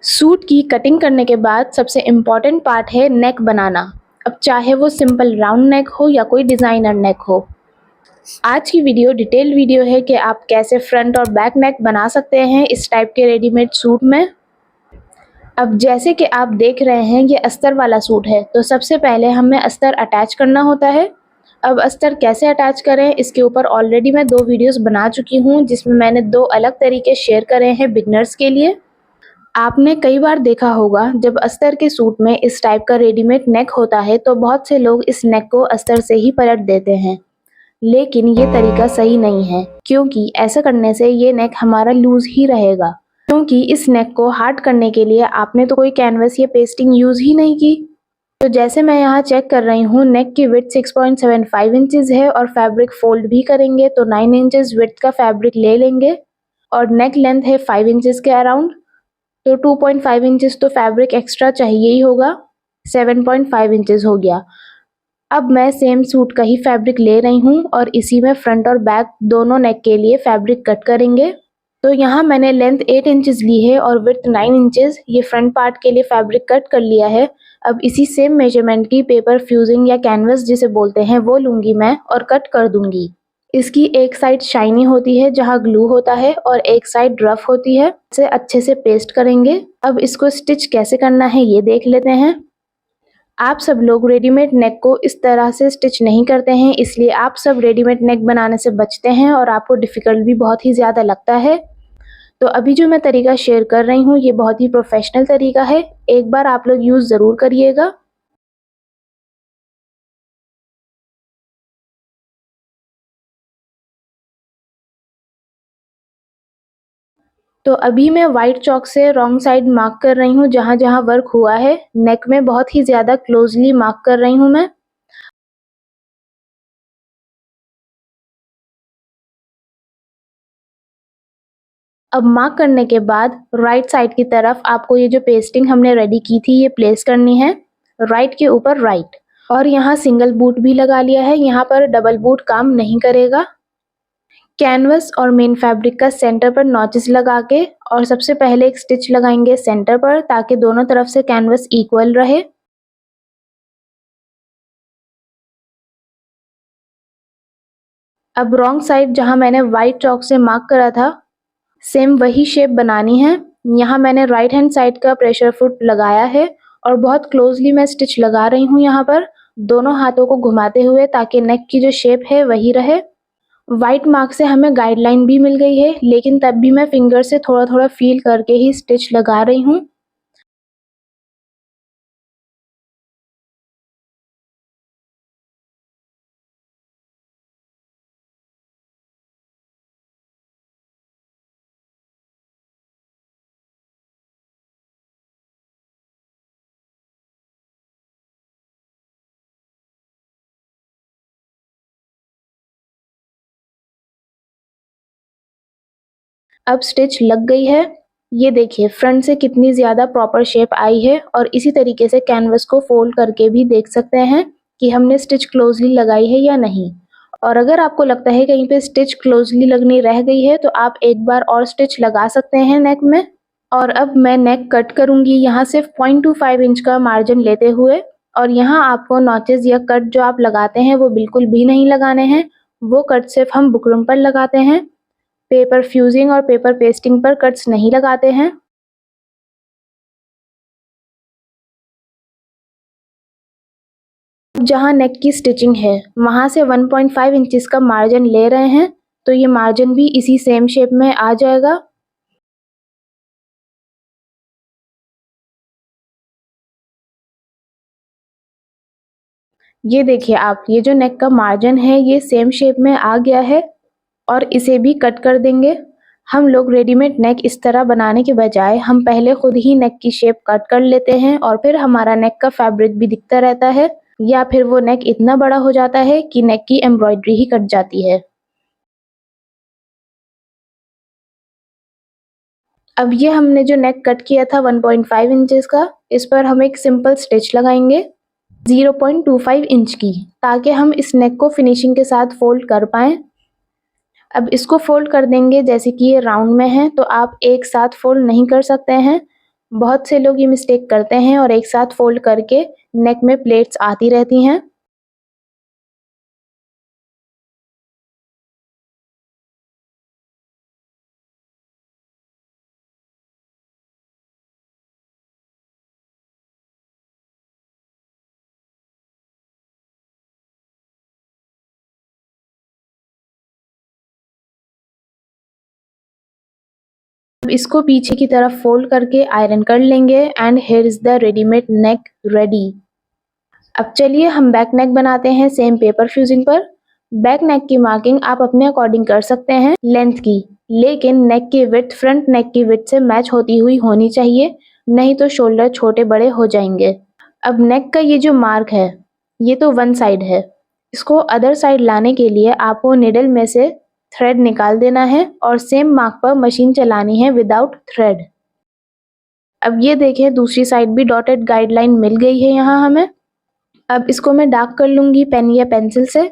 Suit की cutting करने के बाद सबसे इम्पॉर्टेंट पार्ट है नेक बनाना। अब चाहे वो सिंपल राउंड नेक हो या कोई डिज़ाइनर नेक हो। आज की वीडियो डिटेल वीडियो है कि आप कैसे फ्रंट और बैक नेक बना सकते हैं इस टाइप के रेडीमेड सूट में। अब जैसे कि आप देख रहे हैं ये अस्तर वाला सूट है, तो सबसे पहले हमें अस्तर अटैच करना होता है। अब अस्तर कैसे अटैच करें इसके ऊपर ऑलरेडी मैं 2 वीडियोस बना चुकी हूँ, जिसमें मैंने 2 अलग तरीके शेयर करे हैं बिगनर्स के लिए। आपने कई बार देखा होगा जब अस्तर के सूट में इस टाइप का रेडीमेड नेक होता है तो बहुत से लोग इस नेक को अस्तर से ही पलट देते हैं, लेकिन ये तरीका सही नहीं है, क्योंकि ऐसा करने से ये नेक हमारा लूज ही रहेगा। क्योंकि इस नेक को हार्ड करने के लिए आपने तो कोई कैनवस या पेस्टिंग यूज ही नहीं की। तो जैसे मैं यहाँ चेक कर रही हूँ, नेक की विड्थ 6.75 इंचेस है और फैब्रिक फोल्ड भी करेंगे तो 9 इंचेस विड्थ का फैब्रिक ले लेंगे और नेक लेंथ है 5 इंचेस के अराउंड, तो 2.5 इंचेस तो फैब्रिक एक्स्ट्रा चाहिए ही होगा, 7.5 इंचेस हो गया। अब मैं सेम सूट का ही फैब्रिक ले रही हूँ और इसी में फ्रंट और बैक दोनों नेक के लिए फैब्रिक कट करेंगे। तो यहाँ मैंने लेंथ 8 इंचेस ली है और विड्थ 9 इंचेस ये फ्रंट पार्ट के लिए फैब्रिक कट कर लिया है। अब इसी सेम मेजरमेंट की पेपर फ्यूजिंग या कैनवस जिसे बोलते हैं वो लूँगी मैं और कट कर दूँगी। इसकी एक साइड शाइनी होती है जहाँ ग्लू होता है और एक साइड रफ होती है। इसे अच्छे से पेस्ट करेंगे। अब इसको स्टिच कैसे करना है ये देख लेते हैं। आप सब लोग रेडीमेड नेक को इस तरह से स्टिच नहीं करते हैं, इसलिए आप सब रेडीमेड नेक बनाने से बचते हैं और आपको डिफ़िकल्ट भी बहुत ही ज़्यादा लगता है। तो अभी जो मैं तरीका शेयर कर रही हूँ ये बहुत ही प्रोफेशनल तरीका है, एक बार आप लोग यूज़ ज़रूर करिएगा। तो अभी मैं व्हाइट चॉक से रॉन्ग साइड मार्क कर रही हूँ, जहाँ जहाँ वर्क हुआ है नेक में बहुत ही ज़्यादा क्लोजली मार्क कर रही हूँ मैं। अब मार्क करने के बाद राइट साइड की तरफ आपको ये जो पेस्टिंग हमने रेडी की थी ये प्लेस करनी है, राइट के ऊपर राइट। और यहाँ सिंगल बूट भी लगा लिया है, यहाँ पर डबल बूट काम नहीं करेगा। कैनवस और मेन फैब्रिक का सेंटर पर नॉचेस लगा के और सबसे पहले एक स्टिच लगाएंगे सेंटर पर, ताकि दोनों तरफ से कैनवस इक्वल रहे। अब रॉन्ग साइड जहाँ मैंने व्हाइट चॉक से मार्क करा था सेम वही शेप बनानी है। यहाँ मैंने राइट हैंड साइड का प्रेशर फुट लगाया है और बहुत क्लोजली मैं स्टिच लगा रही हूँ यहाँ पर, दोनों हाथों को घुमाते हुए, ताकि नेक की जो शेप है वही रहे। व्हाइट मार्क से हमें गाइडलाइन भी मिल गई है, लेकिन तब भी मैं फिंगर से थोड़ा थोड़ा फील करके ही स्टिच लगा रही हूँ। अब स्टिच लग गई है, ये देखिए फ्रंट से कितनी ज़्यादा प्रॉपर शेप आई है। और इसी तरीके से कैनवस को फोल्ड करके भी देख सकते हैं कि हमने स्टिच क्लोजली लगाई है या नहीं। और अगर आपको लगता है कहीं पे स्टिच क्लोजली लगनी रह गई है तो आप एक बार और स्टिच लगा सकते हैं नेक में। और अब मैं नेक कट करूंगी, यहाँ से 0.25 इंच का मार्जिन लेते हुए। और यहाँ आपको नॉचेस या कट जो आप लगाते हैं वो बिल्कुल भी नहीं लगाने हैं, वो कट सिर्फ हम बुकरम पर लगाते हैं, पेपर फ्यूजिंग और पेपर पेस्टिंग पर कट्स नहीं लगाते हैं। जहाँ नेक की स्टिचिंग है वहाँ से 1.5 इंचेस का मार्जिन ले रहे हैं, तो ये मार्जिन भी इसी सेम शेप में आ जाएगा। ये देखिए आप, ये जो नेक का मार्जिन है ये सेम शेप में आ गया है और इसे भी कट कर देंगे। हम लोग रेडीमेड नेक इस तरह बनाने के बजाय हम पहले खुद ही नेक की शेप कट कर लेते हैं और फिर हमारा नेक का फैब्रिक भी दिखता रहता है, या फिर वो नेक इतना बड़ा हो जाता है कि नेक की एम्ब्रॉयडरी ही कट जाती है। अब ये हमने जो नेक कट किया था 1.5 इंचेस का, इस पर हम एक सिंपल स्टिच लगाएंगे 0.25 इंच की, ताकि हम इस नेक को फिनिशिंग के साथ फोल्ड कर पाएँ। अब इसको फोल्ड कर देंगे, जैसे कि ये राउंड में है तो आप एक साथ फोल्ड नहीं कर सकते हैं, बहुत से लोग ये मिस्टेक करते हैं और एक साथ फोल्ड करके नेक में प्लेट्स आती रहती हैं। अब इसको पीछे की तरफ फोल्ड करके आयरन कर लेंगे and here is the readymade neck ready. अब चलिए हम बैक नेक बनाते हैं सेम पेपर फ्यूजिंग पर। बैक नेक की मार्किंग आप अपने अकॉर्डिंग कर सकते हैं लेंथ की, लेकिन नेक की विड्थ फ्रंट नेक की विड्थ से मैच होती हुई होनी चाहिए, नहीं तो शोल्डर छोटे बड़े हो जाएंगे। अब नेक का ये जो मार्क है ये तो वन साइड है, इसको अदर साइड लाने के लिए आपको निडल में से थ्रेड निकाल देना है और सेम मार्क पर मशीन चलानी है विदाउट थ्रेड। अब ये देखें दूसरी साइड भी डॉटेड गाइडलाइन मिल गई है यहाँ हमें। अब इसको मैं डार्क कर लूंगी पेन या पेंसिल से।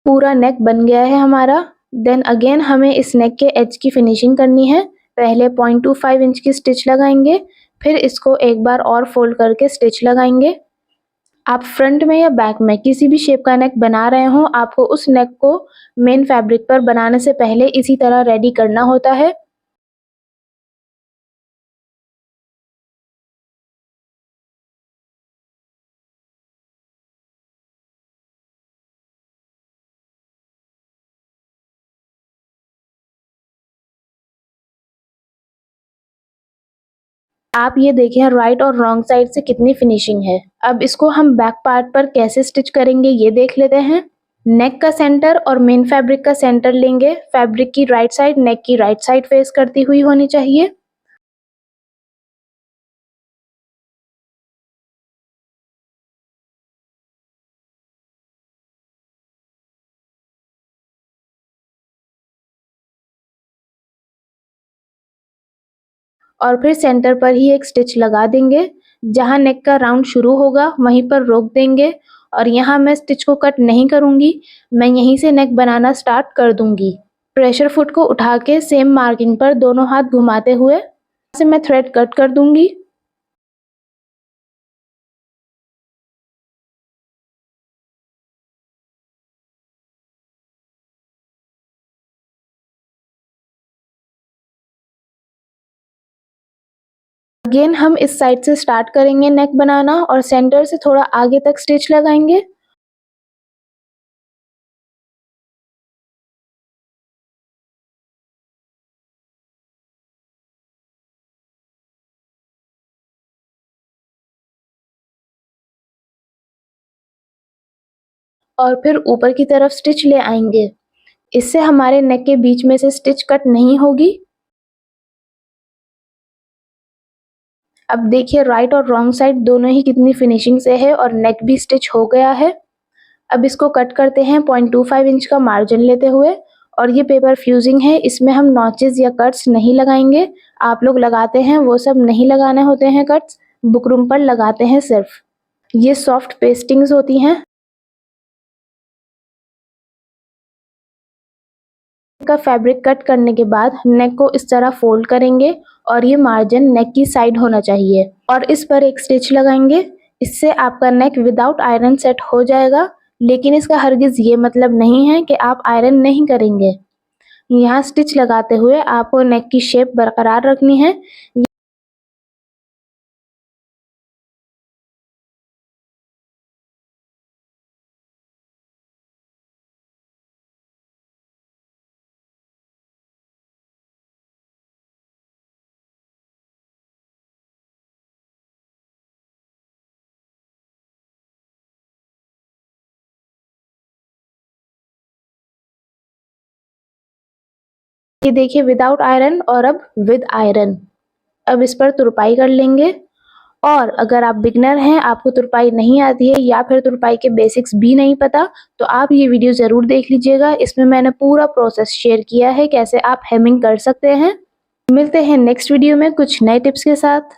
पूरा नेक बन गया है हमारा। देन अगेन हमें इस नेक के एज की फिनिशिंग करनी है। पहले 0.25 इंच की स्टिच लगाएंगे, फिर इसको एक बार और फोल्ड करके स्टिच लगाएंगे। आप फ्रंट में या बैक में किसी भी शेप का नेक बना रहे हो, आपको उस नेक को मेन फैब्रिक पर बनाने से पहले इसी तरह रेडी करना होता है। आप ये देखें राइट और रॉन्ग साइड से कितनी फिनिशिंग है। अब इसको हम बैक पार्ट पर कैसे स्टिच करेंगे ये देख लेते हैं। नेक का सेंटर और मेन फैब्रिक का सेंटर लेंगे। फैब्रिक की राइट साइड नेक की राइट साइड फेस करती हुई होनी चाहिए। और फिर सेंटर पर ही एक स्टिच लगा देंगे। जहां नेक का राउंड शुरू होगा वहीं पर रोक देंगे और यहाँ मैं स्टिच को कट नहीं करूंगी, मैं यहीं से नेक बनाना स्टार्ट कर दूंगी। प्रेशर फुट को उठा के सेम मार्किंग पर दोनों हाथ घुमाते हुए से मैं थ्रेड कट कर दूंगी। अगेन हम इस साइड से स्टार्ट करेंगे नेक बनाना और सेंटर से थोड़ा आगे तक स्टिच लगाएंगे। और फिर ऊपर की तरफ स्टिच ले आएंगे। इससे हमारे नेक के बीच में से स्टिच कट नहीं होगी। अब देखिए राइट और रॉन्ग साइड दोनों ही कितनी फिनिशिंग से है और नेक भी स्टिच हो गया है। अब इसको कट करते हैं 0.25 इंच का मार्जिन लेते हुए। और ये पेपर फ्यूजिंग है, इसमें हम नॉचेस या कट्स नहीं लगाएंगे। आप लोग लगाते हैं वो सब नहीं लगाने होते हैं कट्स, बुकरम पर लगाते हैं सिर्फ। ये सॉफ्ट पेस्टिंग्स होती हैं। का फैब्रिक कट करने के बाद नेक को इस तरह फोल्ड करेंगे और ये मार्जिन नेक की साइड होना चाहिए और इस पर एक स्टिच लगाएंगे। इससे आपका नेक विदाउट आयरन सेट हो जाएगा, लेकिन इसका हरगिज ये मतलब नहीं है कि आप आयरन नहीं करेंगे। यहाँ स्टिच लगाते हुए आपको नेक की शेप बरकरार रखनी है। ये देखिए विदाउट आयरन और अब विद आयरन। अब इस पर तुरपाई कर लेंगे। और अगर आप बिगनर हैं, आपको तुरपाई नहीं आती है या फिर तुरपाई के बेसिक्स भी नहीं पता, तो आप ये वीडियो ज़रूर देख लीजिएगा। इसमें मैंने पूरा प्रोसेस शेयर किया है कैसे आप हेमिंग कर सकते हैं। मिलते हैं नेक्स्ट वीडियो में कुछ नए टिप्स के साथ।